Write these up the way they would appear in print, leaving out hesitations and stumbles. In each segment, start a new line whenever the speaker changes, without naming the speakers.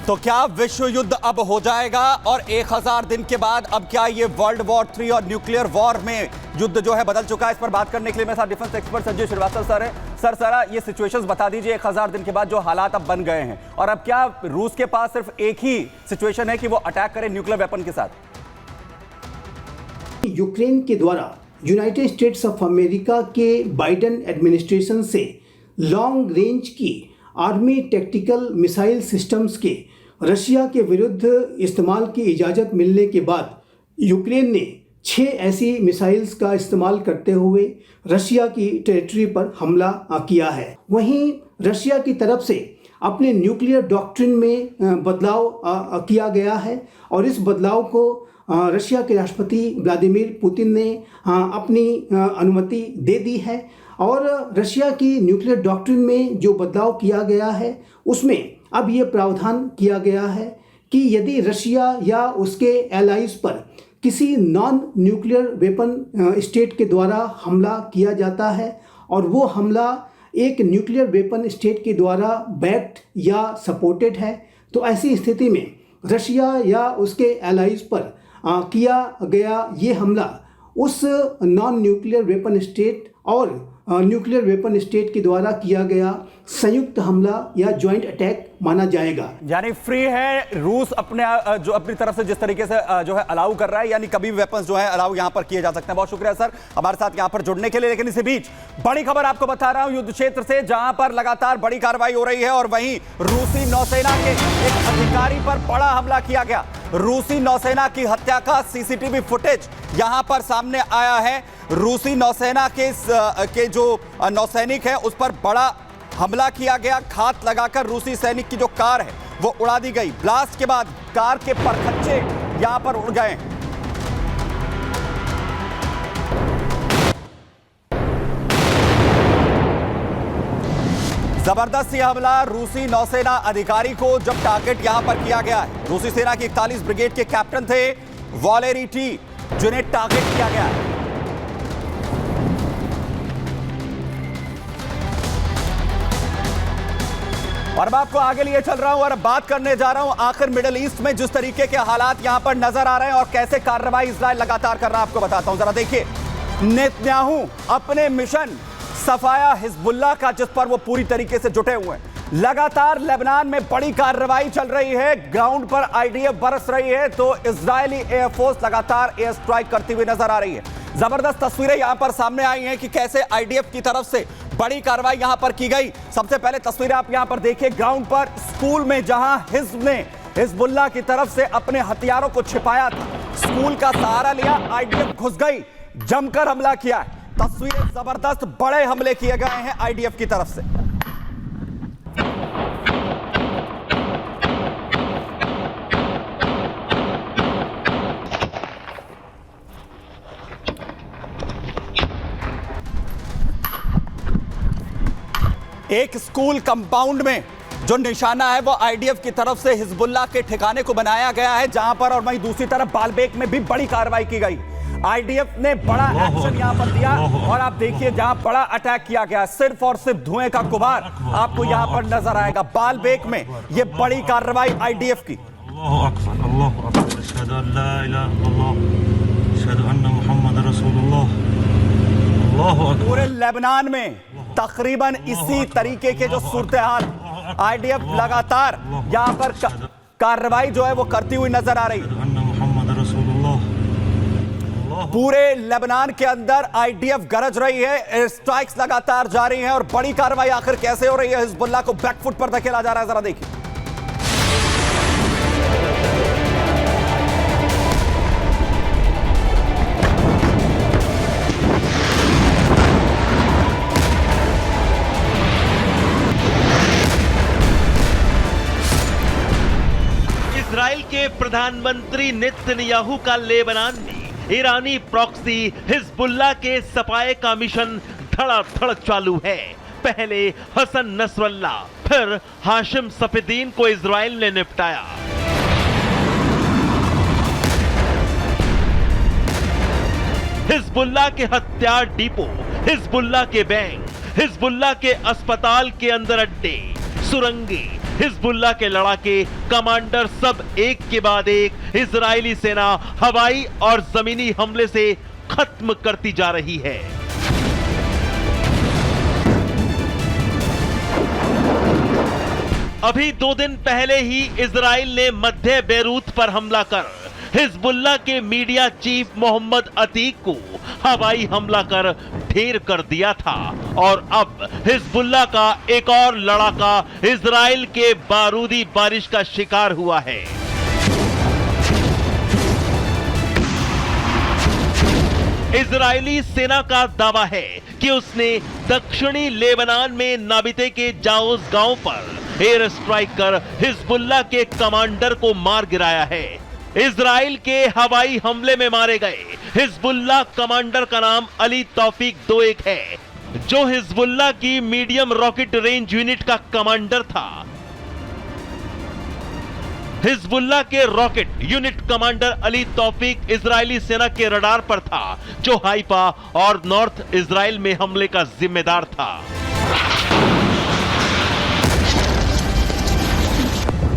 तो क्या विश्व युद्ध अब हो जाएगा और 1000 दिन के बाद अब क्या ये वर्ल्ड वॉर 3 और न्यूक्लियर वॉर में युद्ध जो है बदल चुका है? इस पर बात करने के लिए मेरे साथ defence expert Sanjay Srivastava sir है। सर सारा ये सिचुएशंस बता दीजिए 1000 दिन के बाद जो हालात अब बन गए हैं, और अब क्या रूस के पास सिर्फ एक ही सिचुएशन है कि वो अटैक करे न्यूक्लियर वेपन के साथ?
यूक्रेन के द्वारा यूनाइटेड स्टेट्स ऑफ अमेरिका के बाइडेन एडमिनिस्ट्रेशन से लॉन्ग रेंज की आर्मी टैक्टिकल मिसाइल सिस्टम्स के रशिया के विरुद्ध इस्तेमाल की इजाज़त मिलने के बाद यूक्रेन ने 6 ऐसी मिसाइल्स का इस्तेमाल करते हुए रशिया की टेरिटरी पर हमला किया है। वहीं रशिया की तरफ से अपने न्यूक्लियर डॉक्ट्रिन में बदलाव किया गया है और इस बदलाव को रशिया के राष्ट्रपति व्लादिमीर पुतिन ने अपनी अनुमति दे दी है। और रशिया की न्यूक्लियर डॉक्ट्रिन में जो बदलाव किया गया है उसमें अब ये प्रावधान किया गया है कि यदि रशिया या उसके एलाइज पर किसी नॉन न्यूक्लियर वेपन स्टेट के द्वारा हमला किया जाता है और वो हमला एक न्यूक्लियर वेपन स्टेट के द्वारा बैक्ड या सपोर्टेड है, तो ऐसी स्थिति में रशिया या उसके एलाइज पर किया गया ये हमला उस नॉन न्यूक्लियर वेपन स्टेट और न्यूक्लियर वेपन स्टेट के द्वारा किया गया संयुक्त हमला या ज्वाइंट अटैक माना जाएगा।
यानी फ्री है रूस अपनी तरफ से जिस तरीके से जो है अलाउ कर रहा है, यानी कभी भी वेपन्स जो है अलाउ यहां पर किए जा सकते हैं। बहुत शुक्रिया सर हमारे साथ यहां पर जुड़ने के लिए। लेकिन इसी बीच बड़ी खबर आपको बता रहा हूं युद्ध क्षेत्र से, जहां पर लगातार बड़ी कार्रवाई हो रही है और वहीं रूसी नौसेना के एक अधिकारी पर बड़ा हमला किया गया। रूसी नौसेना की हत्या का सीसीटीवी फुटेज यहां पर सामने आया है। रूसी नौसेना के जो नौसैनिक है उस पर बड़ा हमला किया गया। घात लगाकर रूसी सैनिक की जो कार है वो उड़ा दी गई। ब्लास्ट के बाद कार के परखच्चे यहां पर उड़ गए। जबरदस्त यह हमला रूसी नौसेना अधिकारी को जब टारगेट यहां पर किया गया है। रूसी सेना की 41 ब्रिगेड के कैप्टन थे वॉलेरी टी, जिन्हें टारगेट किया गया है। और मैं आपको आगे लिए चल रहा हूं और अब बात करने जा रहा हूं आखिर मिडिल ईस्ट में जिस तरीके के हालात यहां पर नजर आ रहे हैं और कैसे कार्रवाई इजराइल लगातार कर रहा है, आपको बताता हूं। जरा देखिए, नेतन्याहू अपने मिशन सफाया हिजबुल्लाह का, जिस पर वो पूरी तरीके से जुटे हुए हैं। लगातार लेबनान में बड़ी कार्रवाई चल रही है, ग्राउंड पर आईडीएफ बरस रही है, तो इजरायली एयरफोर्स लगातार एयर स्ट्राइक करती हुई नजर आ रही है। जबरदस्त तस्वीरें यहां पर सामने आई हैं कि कैसे आईडीएफ की तरफ से बड़ी कार्रवाई यहां पर की गई। सबसे पहले तस्वीरें आप यहां पर देखिए ग्राउंड पर, स्कूल में जहां हिज्ब ने हिजबुल्लाह की तरफ से अपने हथियारों को छिपाया था, स्कूल का सहारा लिया, आईडीएफ घुस गई, जमकर हमला किया है। तस्वीरें जबरदस्त, बड़े हमले किए गए हैं आईडीएफ की तरफ से। एक स्कूल कंपाउंड में जो निशाना है वो आईडीएफ की तरफ से हिजबुल्लाह के ठिकाने को बनाया गया है, जहां पर, और वहीं दूसरी तरफ बालबेक में भी बड़ी कार्रवाई की गई। आईडीएफ ने बड़ा एक्शन यहां पर दिया और आप देखिए जहां बड़ा अटैक किया गया, सिर्फ और सिर्फ धुएं का गुबार आपको यहां पर नजर आएगा। बालबेक में ये बड़ी कार्रवाई आईडीएफ की। पूरे लेबनान में तकरीबन इसी तरीके के जो सूरत-ए-हाल, आईडीएफ लगातार यहां पर कार्रवाई जो है वो करती हुई नजर आ रही है। पूरे लेबनान के अंदर आईडीएफ गरज रही है, एयर स्ट्राइक्स लगातार जारी हैं और बड़ी कार्रवाई आखिर कैसे हो रही है, हिजबुल्लाह को बैकफुट पर धकेला जा रहा है, जरा देखिए।
इजराइल के प्रधानमंत्री नेतन्याहू का लेबनान में ईरानी प्रॉक्सी हिजबुल्लाह के सफाए का मिशन धड़ाधड़ चालू है। पहले हसन नसरल्लाह, फिर हाशिम सफीदीन को इजराइल ने निपटाया। हिजबुल्लाह के हथियार डिपो, हिजबुल्लाह के बैंक, हिजबुल्लाह के अस्पताल के अंदर अड्डे, सुरंगें, हिजबुल्लाह के लड़ाके कमांडर सब एक के बाद एक इजरायली सेना हवाई और जमीनी हमले से खत्म करती जा रही है। अभी 2 दिन पहले ही इजराइल ने मध्य बेरूत पर हमला कर हिजबुल्लाह के मीडिया चीफ मोहम्मद अतीक को हवाई हमला कर ढेर कर दिया था और अब हिजबुल्लाह का एक और लड़ाका इजराइल के बारूदी बारिश का शिकार हुआ है। इजरायली सेना का दावा है कि उसने दक्षिणी लेबनान में नाबिते के जाओज गांव पर एयर स्ट्राइक कर हिजबुल्लाह के कमांडर को मार गिराया है। इजराइल के हवाई हमले में मारे गए हिजबुल्लाह कमांडर का नाम अली तौफीक दोएक है, जो हिजबुल्लाह की मीडियम रॉकेट रेंज यूनिट का कमांडर था। हिजबुल्लाह के रॉकेट यूनिट कमांडर अली तौफीक इजरायली सेना के रडार पर था, जो हाइफा और नॉर्थ इजराइल में हमले का जिम्मेदार था।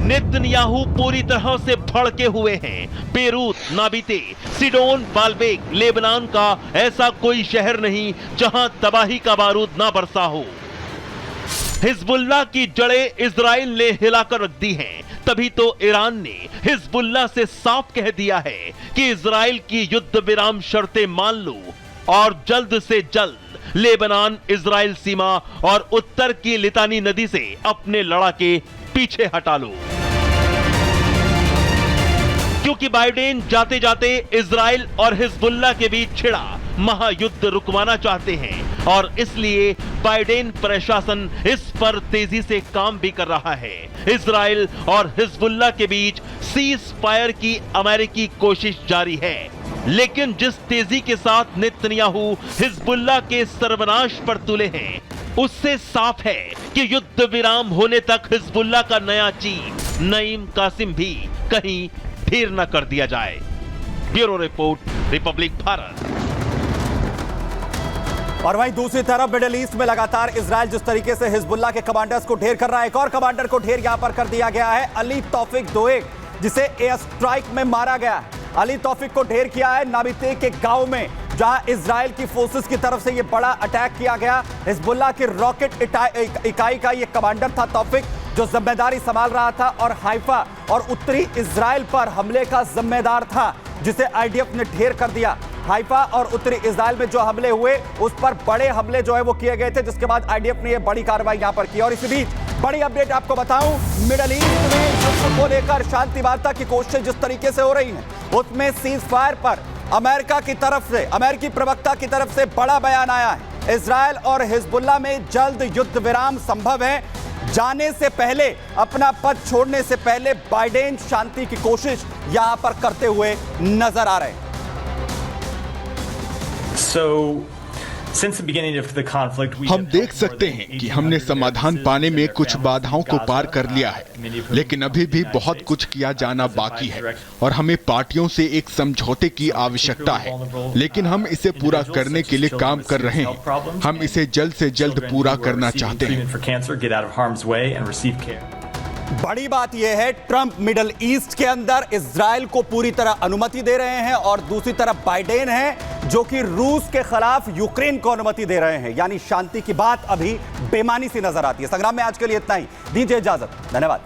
नेतन्याहू पूरी तरह से भड़के हुए हैं। बेरूत, नाबिते, सिडोन, बालबेक, लेबनान का ऐसा कोई शहर नहीं जहां तबाही का बारूद ना बरसा हो। हिजबुल्लाह की जड़ें इजराइल ने हिलाकर रख दी हैं। तभी तो ईरान ने हिजबुल्लाह से साफ कह दिया है कि इजराइल की युद्ध विराम शर्तें मान लो और जल्द से जल्द लेबनान इजराइल सीमा और उत्तर की लितानी नदी से अपने लड़ाके पीछे हटा लो, क्योंकि बाइडेन जाते जाते इजराइल और हिजबुल्लाह के बीच छिड़ा महायुद्ध रुकवाना चाहते हैं और इसलिए बाइडेन प्रशासन इस पर तेजी से काम भी कर रहा है। इजराइल और हिजबुल्लाह के बीच सीज फायर की अमेरिकी कोशिश जारी है, लेकिन जिस तेजी के साथ नेतन्याहू हिजबुल्लाह के सर्वनाश पर तुले हैं, उससे साफ है कि युद्ध विराम होने तक हिजबुल्लाह का नया चीफ नईम कासिम भी कहीं ढेर न कर दिया जाए। Bureau report, Republic Bharat.
और वहीं दूसरी तरफ मिडिल ईस्ट में लगातार इजराइल जिस तरीके से हिजबुल्लाह के कमांडर्स को ढेर कर रहा है, एक और कमांडर को ढेर यहां पर कर दिया गया है, अली तौफीक दोएक, जिसे एयर स्ट्राइक में मारा गया है। अली तौफीक को ढेर किया है नाबिते के गांव में, जहां इजराइल की फोर्सेस की तरफ से यह बड़ा अटैक किया गया। हिजबुल्लाह की रॉकेट इकाई का यह कमांडर था तौफीक, जो जिम्मेदारी संभाल रहा था और हाइफा और उत्तरी इजराइल पर हमले का जिम्मेदार था, जिसे आईडीएफ ने ढेर कर दिया। हाइफा और उत्तरी इजराइल में जो हमले हुए उस पर बड़े हमले जो है वो किए गए थे, जिसके बाद आईडीएफ ने यह बड़ी कार्रवाई यहां पर की। और इसी बीच बड़ी अपडेट आपको बताऊं, मिडिल ईस्ट में युद्ध को लेकर शांति वार्ता की कोशिशें जिस तरीके से हो रही हैं, उसमें सीज फायर पर अमेरिका की तरफ से, अमेरिकी प्रवक्ता की तरफ से बड़ा बयान आया है। इजराइल और हिजबुल्लाह में जल्द युद्ध विराम संभव है। जाने से पहले, अपना पद छोड़ने से पहले बाइडेन शांति की कोशिश यहां पर करते हुए नजर आ रहे हैं।
हम देख सकते हैं कि हमने समाधान पाने में कुछ बाधाओं को पार कर लिया है, लेकिन अभी भी बहुत कुछ किया जाना बाकी है और हमें पार्टियों से एक समझौते की आवश्यकता है, लेकिन हम इसे पूरा करने के लिए काम कर रहे हैं। हम इसे जल्द से जल्द पूरा करना चाहते हैं।
बड़ी बात यह है, ट्रंप मिडिल ईस्ट के अंदर इजराइल को पूरी तरह अनुमति दे रहे हैं और दूसरी तरफ बाइडेन है जो कि रूस के खिलाफ यूक्रेन को अनुमति दे रहे हैं। यानी शांति की बात अभी बेमानी सी नजर आती है। संग्राम में आज के लिए इतना ही, दीजिए इजाजत, धन्यवाद।